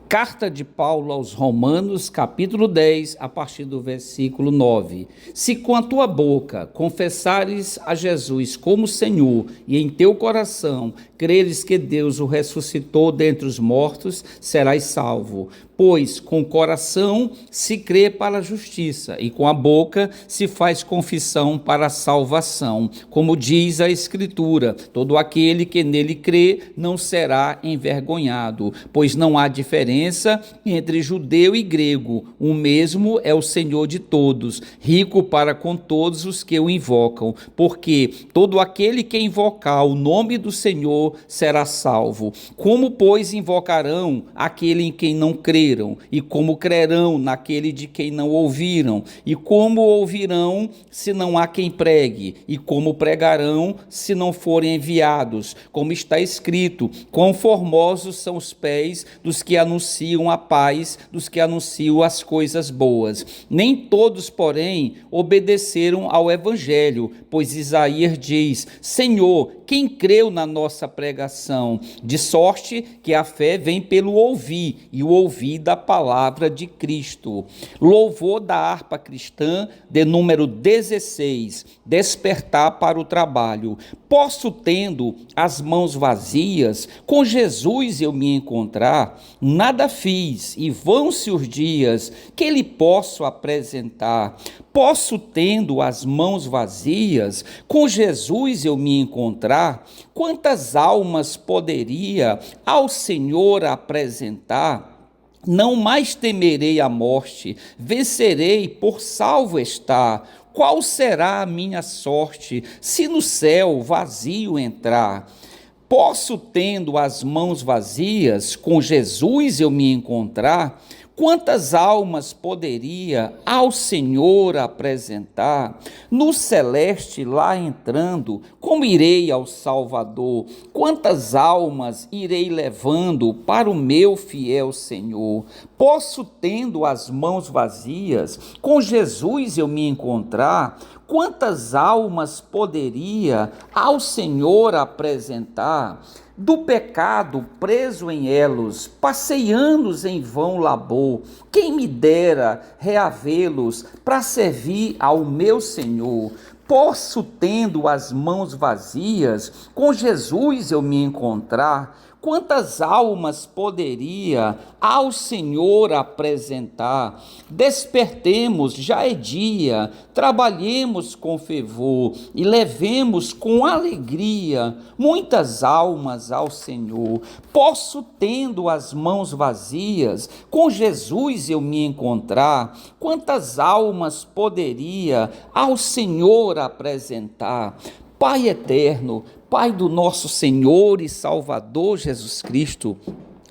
Carta de Paulo aos Romanos, capítulo 10, a partir do versículo 9. Se com a tua boca confessares a Jesus como Senhor e em teu coração creres que Deus o ressuscitou dentre os mortos, serás salvo. Pois com o coração se crê para a justiça e com a boca se faz confissão para a salvação. Como diz a Escritura, todo aquele que nele crê não será envergonhado, pois não há diferença entre judeu e grego. O mesmo é o Senhor de todos, rico para com todos os que o invocam, porque todo aquele que invocar o nome do Senhor será salvo. Como, pois, invocarão aquele em quem não creram? E como crerão naquele de quem não ouviram? E como ouvirão se não há quem pregue? E como pregarão se não forem enviados? Como está escrito, quão formosos são os pés dos que anunciam a paz, dos que anunciam as coisas boas. Nem todos, porém, obedeceram ao evangelho, pois Isaías diz: Senhor, quem creu na nossa pregação? De sorte que a fé vem pelo ouvir, e o ouvir da palavra de Cristo. Louvor da harpa cristã, de número 16, despertar para o trabalho. Posso, tendo as mãos vazias, com Jesus eu me encontrar? Nada fiz, e vão-se os dias, que lhe posso apresentar. Posso, tendo as mãos vazias, com Jesus eu me encontrar? Quantas almas poderia ao Senhor apresentar? Não mais temerei a morte, vencerei, por salvo estar. Qual será a minha sorte, se no céu vazio entrar? Posso, tendo as mãos vazias, com Jesus eu me encontrar? Quantas almas poderia ao Senhor apresentar? No celeste lá entrando, como irei ao Salvador? Quantas almas irei levando para o meu fiel Senhor? Posso, tendo as mãos vazias, com Jesus eu me encontrar? Quantas almas poderia ao Senhor apresentar? Do pecado preso em elos, passei anos em vão labor. Quem me dera reavê-los para servir ao meu Senhor? Posso, tendo as mãos vazias, com Jesus eu me encontrar? Quantas almas poderia ao Senhor apresentar? Despertemos, já é dia, trabalhemos com fervor e levemos com alegria muitas almas ao Senhor. Posso, tendo as mãos vazias, com Jesus eu me encontrar? Quantas almas poderia ao Senhor apresentar? Pai eterno, Pai do nosso Senhor e Salvador Jesus Cristo,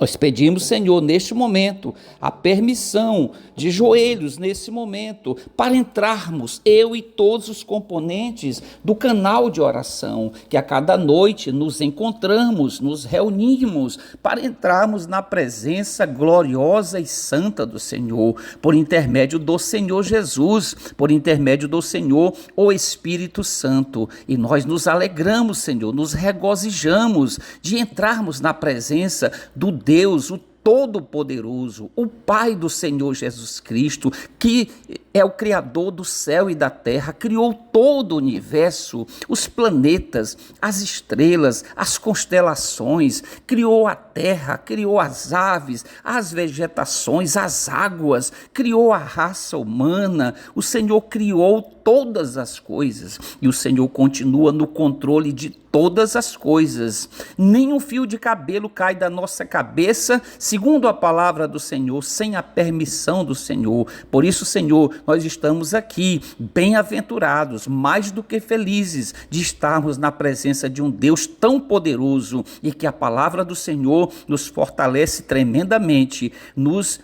nós pedimos, Senhor, neste momento, a permissão de joelhos nesse momento, para entrarmos, eu e todos os componentes do canal de oração, que a cada noite nos encontramos, nos reunimos, para entrarmos na presença gloriosa e santa do Senhor, por intermédio do Senhor Jesus, por intermédio do Senhor, o Espírito Santo. E nós nos alegramos, Senhor, nos regozijamos de entrarmos na presença do Deus, o Todo-Poderoso, o Pai do Senhor Jesus Cristo, que é o Criador do céu e da terra, criou todo o universo, os planetas, as estrelas, as constelações, criou a terra, criou as aves, as vegetações, as águas, criou a raça humana. O Senhor criou todas as coisas e o Senhor continua no controle de todas as coisas. Nem um fio de cabelo cai da nossa cabeça, segundo a palavra do Senhor, sem a permissão do Senhor. Por isso, Senhor, nós estamos aqui, bem-aventurados, mais do que felizes de estarmos na presença de um Deus tão poderoso e que a palavra do Senhor nos fortalece tremendamente, nos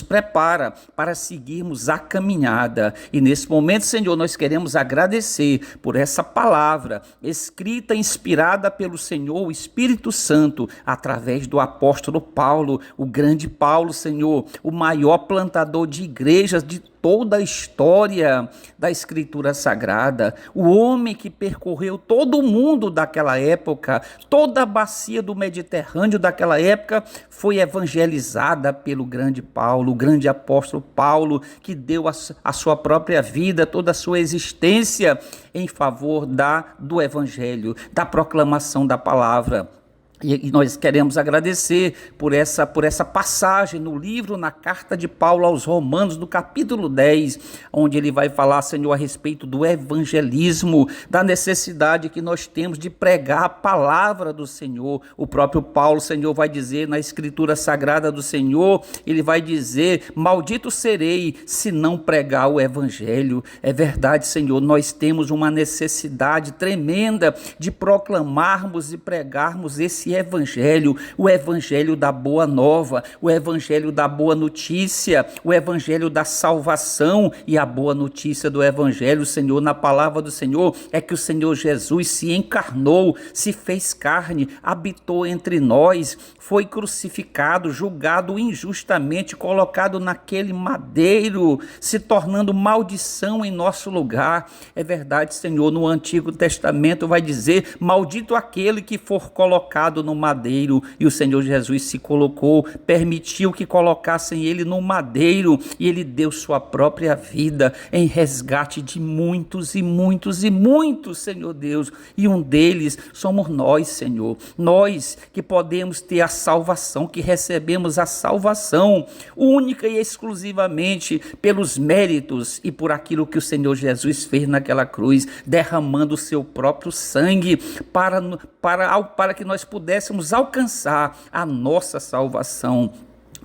prepara para seguirmos a caminhada. E nesse momento, Senhor, nós queremos agradecer por essa palavra escrita, inspirada pelo Senhor, o Espírito Santo, através do apóstolo Paulo, o grande Paulo, Senhor, o maior plantador de igrejas de toda a história da Escritura Sagrada. O homem que percorreu todo o mundo daquela época, toda a bacia do Mediterrâneo daquela época, foi evangelizada pelo grande Paulo, o grande apóstolo Paulo, que deu a sua própria vida, toda a sua existência em favor do evangelho, da proclamação da palavra. E nós queremos agradecer por essa passagem no livro, na carta de Paulo aos Romanos, no capítulo 10, onde ele vai falar, Senhor, a respeito do evangelismo, da necessidade que nós temos de pregar a palavra do Senhor. O próprio Paulo, Senhor, vai dizer na Escritura Sagrada do Senhor, ele vai dizer: maldito serei se não pregar o evangelho. É verdade, Senhor, nós temos uma necessidade tremenda de proclamarmos e pregarmos esse evangelho, o evangelho da boa nova, o evangelho da boa notícia, o evangelho da salvação. E a boa notícia do evangelho, Senhor, na palavra do Senhor, é que o Senhor Jesus se encarnou, se fez carne, habitou entre nós, foi crucificado, julgado injustamente, colocado naquele madeiro, se tornando maldição em nosso lugar. É verdade, Senhor, no Antigo Testamento vai dizer: maldito aquele que for colocado no madeiro. E o Senhor Jesus se colocou, permitiu que colocassem ele no madeiro, e ele deu sua própria vida em resgate de muitos e muitos e muitos, Senhor Deus, e um deles somos nós, Senhor, nós que podemos ter a salvação, que recebemos a salvação única e exclusivamente pelos méritos e por aquilo que o Senhor Jesus fez naquela cruz, derramando o seu próprio sangue para que nós pudéssemos alcançar a nossa salvação.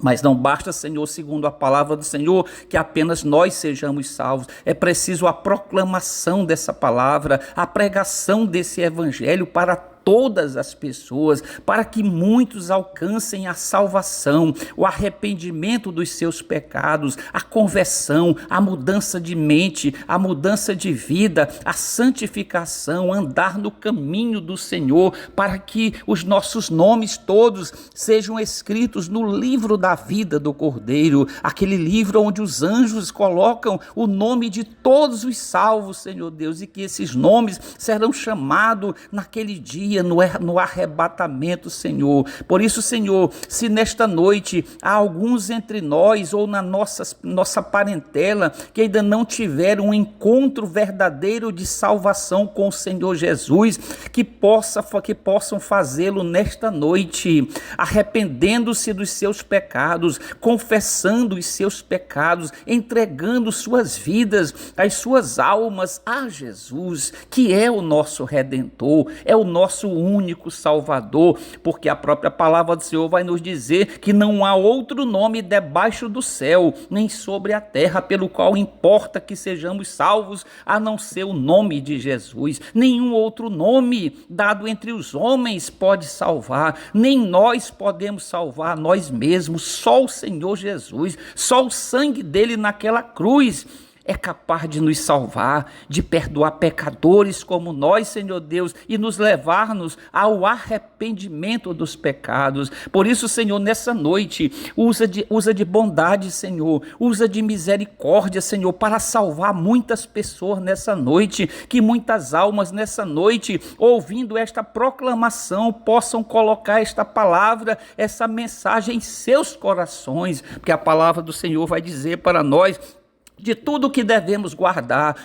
Mas não basta, Senhor, segundo a palavra do Senhor, que apenas nós sejamos salvos. É preciso a proclamação dessa palavra, a pregação desse evangelho para todas as pessoas, para que muitos alcancem a salvação, o arrependimento dos seus pecados, a conversão, a mudança de mente, a mudança de vida, a santificação, andar no caminho do Senhor, para que os nossos nomes todos sejam escritos no livro da vida do Cordeiro, aquele livro onde os anjos colocam o nome de todos os salvos, Senhor Deus, e que esses nomes serão chamados naquele dia, no arrebatamento, Senhor. Por isso, Senhor, se nesta noite há alguns entre nós ou na nossa parentela que ainda não tiveram um encontro verdadeiro de salvação com o Senhor Jesus, que possam fazê-lo nesta noite, arrependendo-se dos seus pecados, confessando os seus pecados, entregando suas vidas, as suas almas a Jesus, que é o nosso Redentor, é o nosso único Salvador, porque a própria palavra do Senhor vai nos dizer que não há outro nome debaixo do céu, nem sobre a terra, pelo qual importa que sejamos salvos, a não ser o nome de Jesus. Nenhum outro nome dado entre os homens pode salvar, nem nós podemos salvar nós mesmos, só o Senhor Jesus, só o sangue dele naquela cruz é capaz de nos salvar, de perdoar pecadores como nós, Senhor Deus, e nos levar-nos ao arrependimento dos pecados. Por isso, Senhor, nessa noite, usa de bondade, Senhor, usa de misericórdia, Senhor, para salvar muitas pessoas nessa noite, que muitas almas nessa noite, ouvindo esta proclamação, possam colocar esta palavra, essa mensagem em seus corações, porque a palavra do Senhor vai dizer para nós: de tudo que devemos guarda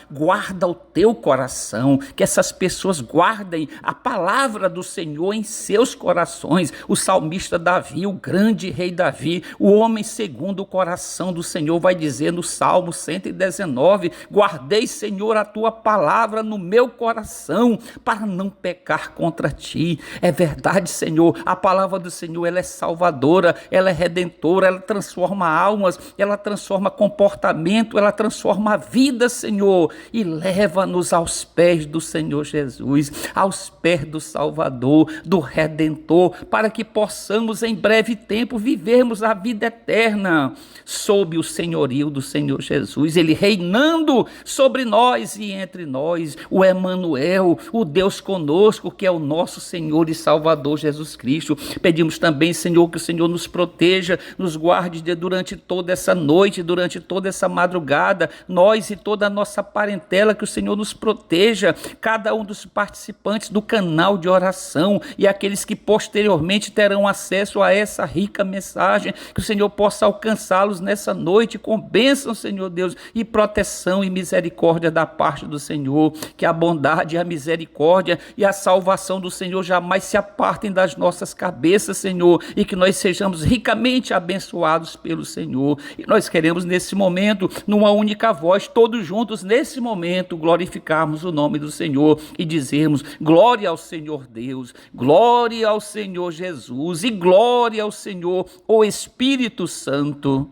o teu coração, que essas pessoas guardem a palavra do Senhor em seus corações. O salmista Davi, o grande rei Davi, o homem segundo o coração do Senhor, vai dizer no Salmo 119, guardei, Senhor, a tua palavra no meu coração, para não pecar contra ti. É verdade, Senhor, a palavra do Senhor, ela é salvadora, ela é redentora, ela transforma almas, ela transforma comportamento, ela transforma a vida, Senhor, e leva-nos aos pés do Senhor Jesus, aos pés do Salvador, do Redentor, para que possamos em breve tempo vivermos a vida eterna sob o senhorio do Senhor Jesus, ele reinando sobre nós e entre nós, o Emanuel, o Deus conosco, que é o nosso Senhor e Salvador Jesus Cristo. Pedimos também, Senhor, que o Senhor nos proteja, nos guarde durante toda essa noite, durante toda essa madrugada, madrugada, nós e toda a nossa parentela, que o Senhor nos proteja, cada um dos participantes do canal de oração e aqueles que posteriormente terão acesso a essa rica mensagem, que o Senhor possa alcançá-los nessa noite com bênção, Senhor Deus, e proteção e misericórdia da parte do Senhor, que a bondade, a misericórdia e a salvação do Senhor jamais se apartem das nossas cabeças, Senhor, e que nós sejamos ricamente abençoados pelo Senhor. E nós queremos nesse momento, numa única voz, todos juntos nesse momento, glorificarmos o nome do Senhor e dizermos: glória ao Senhor Deus, glória ao Senhor Jesus e glória ao Senhor, o Espírito Santo.